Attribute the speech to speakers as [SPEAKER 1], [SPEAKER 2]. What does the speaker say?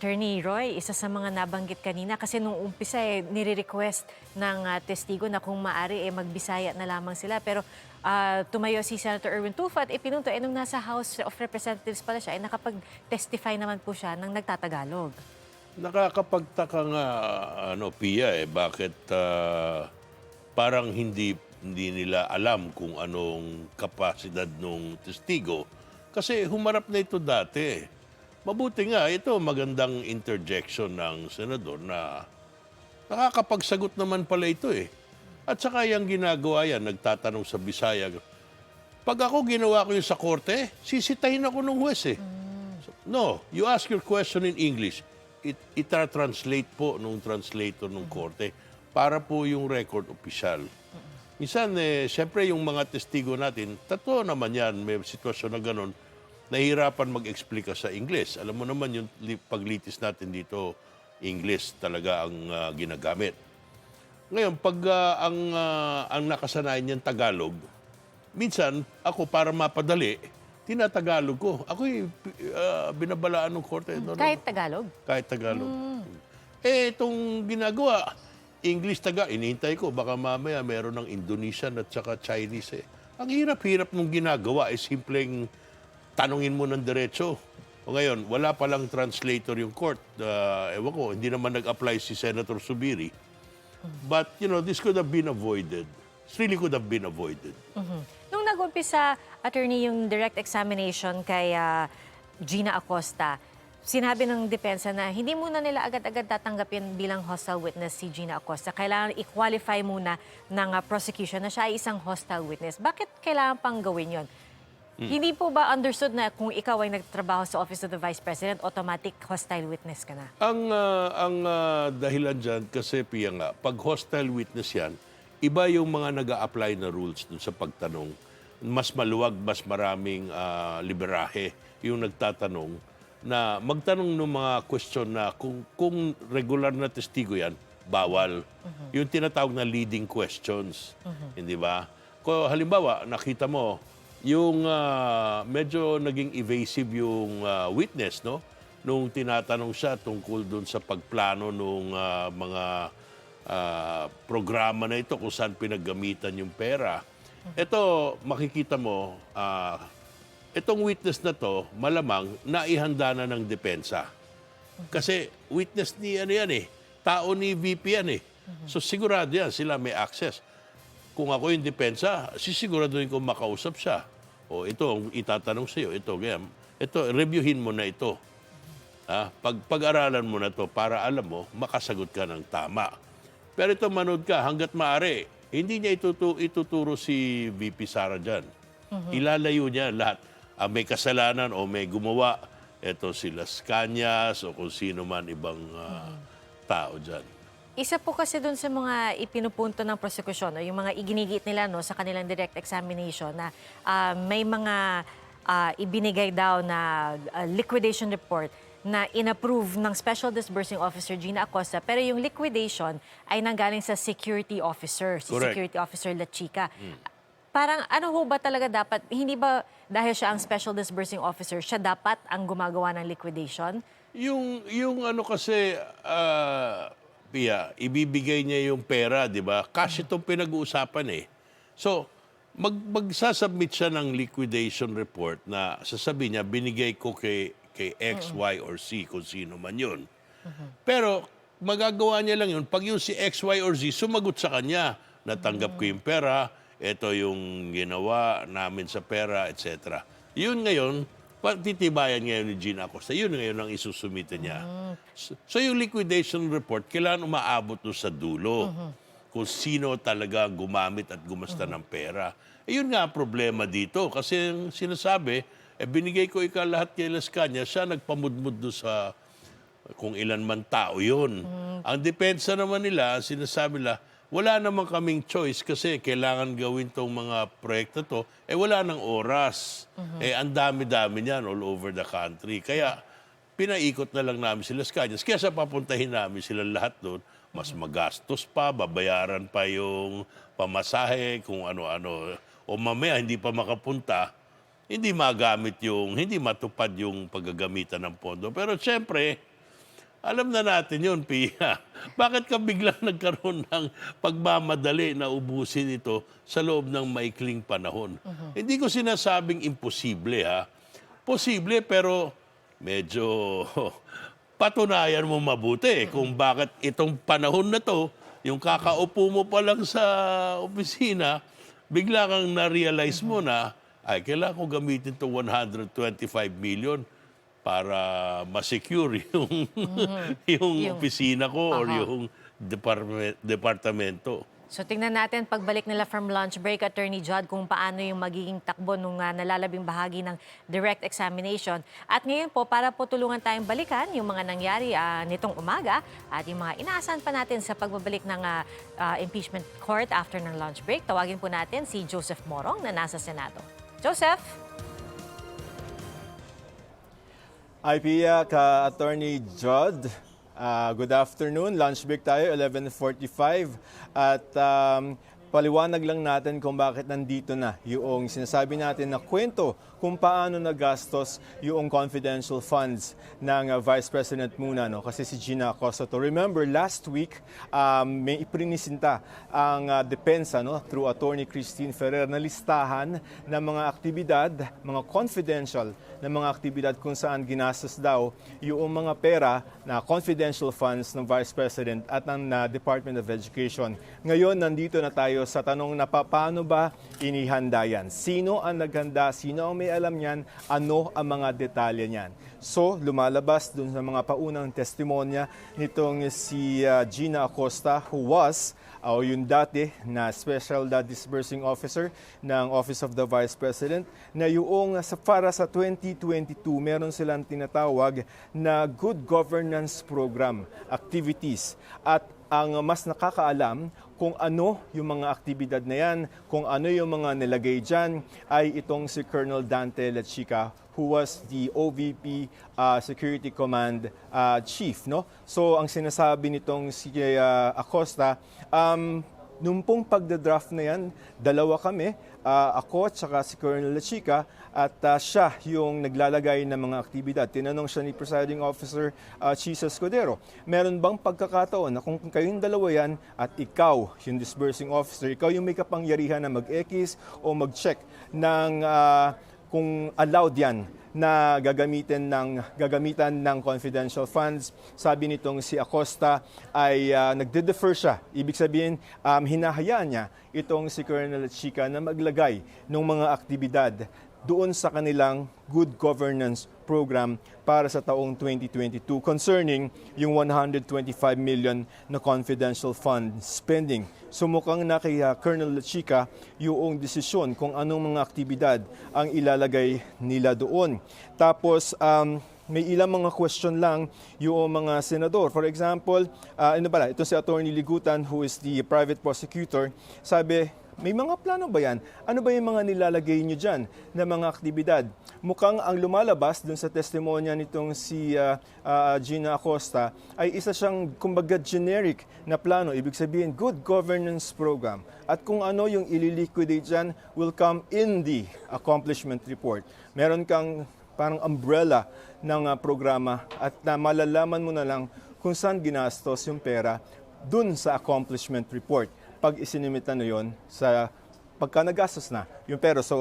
[SPEAKER 1] Attorney Roy, isa sa mga nabanggit kanina kasi nung umpisa nire-request ng testigo na kung maaari magbisaya na lamang sila. Pero tumayo si Senator Erwin Tulfo at ipinunto nung nasa House of Representatives pala siya ay nakapag-testify naman po siya ng nagtatagalog.
[SPEAKER 2] Nakakapagtaka nga, Pia, bakit parang hindi nila alam kung anong kapasidad ng testigo. Kasi humarap na ito dati. Mabuti nga, ito magandang interjection ng senador na nakakapagsagot naman pala ito eh. At saka yung ginagawa yan, nagtatanong sa Bisaya. Pag ako ginawa ko yun sa korte, sisitahin ako ng huwes eh. No, you ask your question in English. Ita-translate po nung translator ng korte para po yung record opisyal. Minsan, siyempre yung mga testigo natin, totoo naman yan, may sitwasyon na ganun, nahihirapan mag-explica sa English. Alam mo naman yung paglitis natin dito, English talaga ang ginagamit. Ngayon, pag ang nakasanayan niyan Tagalog, minsan ako para mapadali, tinatagalog ko. Ako'y binabalaan ng korte.
[SPEAKER 1] Kahit Tagalog?
[SPEAKER 2] Kahit Tagalog. Itong ginagawa, English inihintay ko, baka mamaya meron ng Indonesian at saka Chinese. Ang hirap-hirap nung ginagawa simpleng tanungin mo ng diretso. O ngayon, wala palang translator yung court. Ewan ko, hindi naman nag-apply si Senator Subiri. But, this could have been avoided. It really could have been avoided.
[SPEAKER 1] Nung nag-umpisa, attorney, yung direct examination kay Gina Acosta, sinabi ng depensa na hindi muna nila agad-agad tatanggapin bilang hostile witness si Gina Acosta. Kailangan i-qualify muna ng prosecution na siya ay isang hostile witness. Bakit kailangan pang gawin yon? Hindi po ba understood na kung ikaw ay nagtrabaho sa Office of the Vice President, automatic hostile witness ka na?
[SPEAKER 2] Ang dahilan dyan, kasi Pia nga, pag hostile witness yan, iba yung mga nag-a-apply na rules dun sa pagtanong. Mas maluwag, mas maraming liberahe yung nagtatanong na magtanong ng mga question na kung regular na testigo yan, bawal. Yung tinatawag na leading questions. Hindi ba? Kung halimbawa, nakita mo, yung medyo naging evasive yung witness, no? Nung tinatanong siya tungkol dun sa pagplano nung mga programa na ito kung saan pinaggamitan yung pera. Ito, makikita mo, itong witness na to, malamang naihanda na ng depensa. Kasi witness ni tao ni VP yan eh. So sigurado yan, sila may access. Kung ako yung depensa, sisiguraduhin ko makausap siya. O ito, ang itatanong sa iyo, ito, reviewin mo na ito. Pag-aralan mo na to para alam mo, makasagot ka ng tama. Pero ito, manood ka, hanggat maaari, hindi niya ituturo si VP Sara dyan. Ilalayo niya lahat. May kasalanan o may gumawa, ito si Las Cañas o kung sino man ibang tao dyan.
[SPEAKER 1] Isa po kasi dun sa mga ipinupunto ng prosekusyon, yung mga iginigit nila sa kanilang direct examination na may mga ibinigay daw na liquidation report na inapprove ng Special Disbursing Officer Gina Acosta, pero yung liquidation ay nanggaling sa security officer, si
[SPEAKER 2] Correct.
[SPEAKER 1] Security Officer La Chica. Parang ano ho ba talaga dapat, hindi ba dahil siya ang Special Disbursing Officer, siya dapat ang gumagawa ng liquidation?
[SPEAKER 2] Yung kasi, Pia, ibibigay niya yung pera, di ba? Cash itong pinag-uusapan eh. So, magsasubmit siya ng liquidation report na sasabihin niya, binigay ko kay X, Y, or Z, kung sino man yun. Pero, magagawa niya lang yun pag yung si X, Y, or Z sumagot sa kanya, natanggap ko yung pera, ito yung ginawa namin sa pera, etc. Yun ngayon, titibayan ngayon ni Gina Acosta, yun ngayon ang isusumite niya. So yung liquidation report, kailangan umaabot doon sa dulo. Kung sino talaga gumamit at gumasta ng pera. Yun nga ang problema dito. Kasi yung sinasabi, binigay ko lahat kay Las Cañas, siya nagpamudmud doon sa kung ilan man tao yun. Ang depensa naman nila, sinasabi nila, wala naman kaming choice kasi kailangan gawin tong mga proyekto to, wala nang oras. Ang dami-dami niyan all over the country. Kaya pinaikot na lang namin sila Las Cañas. Kaya sa papuntahin namin sila lahat doon, mas magastos pa, babayaran pa yung pamasahe, kung ano-ano. O mamaya hindi pa makapunta, hindi matupad yung paggagamitan ng pondo. Pero siyempre, Alam na natin yun, Pia. Bakit ka biglang nagkaroon ng pagmamadali na ubusin ito sa loob ng maikling panahon? Hindi ko sinasabing imposible, ha? Posible, pero medyo patunayan mo mabuti kung bakit itong panahon na to, yung kakaupo mo pa lang sa opisina, bigla kang na-realize mo na, ay, kailangan ko gamitin to 125 million para ma-secure yung, yung opisina ko or yung departamento.
[SPEAKER 1] So tingnan natin pagbalik nila from lunch break, Attorney Judd, kung paano yung magiging takbo nung nalalabing bahagi ng direct examination. At ngayon po, para po tulungan tayong balikan yung mga nangyari nitong umaga at yung mga inaasahan pa natin sa pagbabalik ng impeachment court after ng lunch break, tawagin po natin si Joseph Morong na nasa Senado. Joseph?
[SPEAKER 3] Hi, Pia, ka-Attorney Judd. Good afternoon. Lunch break tayo, 11:45. At paliwanag lang natin kung bakit nandito na yung sinasabi natin na kwento kung paano nagastos yung confidential funds ng Vice President muna. No? Kasi si Gina Acosta to. Remember, last week, may iprinisinta ang depensa through Attorney Christine Ferrer na listahan ng mga aktibidad, mga confidential na mga aktibidad kung saan ginastos daw yung mga pera na confidential funds ng Vice President at ng Department of Education. Ngayon, nandito na tayo sa tanong na paano ba inihanda yan? Sino ang naghanda? Sino ang may alam niyan? Ano ang mga detalye niyan? So, lumalabas dun sa mga paunang testimonya nitong si Gina Acosta who was o yung dati na Special Disbursing Officer ng Office of the Vice President na yung para sa 2022 meron silang tinatawag na Good Governance Program activities at ang mas nakakaalam kung ano yung mga aktibidad na yan, kung ano yung mga nilagay dyan, ay itong si Colonel Dante Lechica, who was the OVP Security Command Chief. No? So, ang sinasabi nitong si Acosta, nung pong pagdadraft na yan, dalawa kami, ako at saka si Colonel Lechica, at siya yung naglalagay ng mga aktibidad. Tinanong siya ni Presiding Officer Chisa Escudero, meron bang pagkakataon na kung kayong dalawa yan at ikaw, yung disbursing officer, ikaw yung may kapangyarihan na mag-ekis o mag-check ng kung allowed yan na gagamitan ng confidential funds. Sabi nitong si Acosta ay nagde-defer siya. Ibig sabihin, hinahayaan niya itong si Colonel Chica na maglagay ng mga aktibidad doon sa kanilang Good Governance Program para sa taong 2022 concerning yung 125 million na confidential fund spending. Sumukang na kay Colonel Lechica yung desisyon kung anong mga aktibidad ang ilalagay nila doon. Tapos, may ilang mga question lang yung mga senador. For example, ito si Attorney Ligutan who is the private prosecutor, sabi, may mga plano ba yan? Ano ba yung mga nilalagay nyo dyan na mga aktibidad? Mukhang ang lumalabas dun sa testimonya nitong si Gina Acosta ay isa siyang kumbaga generic na plano. Ibig sabihin, good governance program. At kung ano yung ililiquidate dyan will come in the accomplishment report. Meron kang parang umbrella ng programa at malalaman mo na lang kung saan ginastos yung pera dun sa accomplishment report pag isinimitan na yon sa pagka nagastos na yung pera. So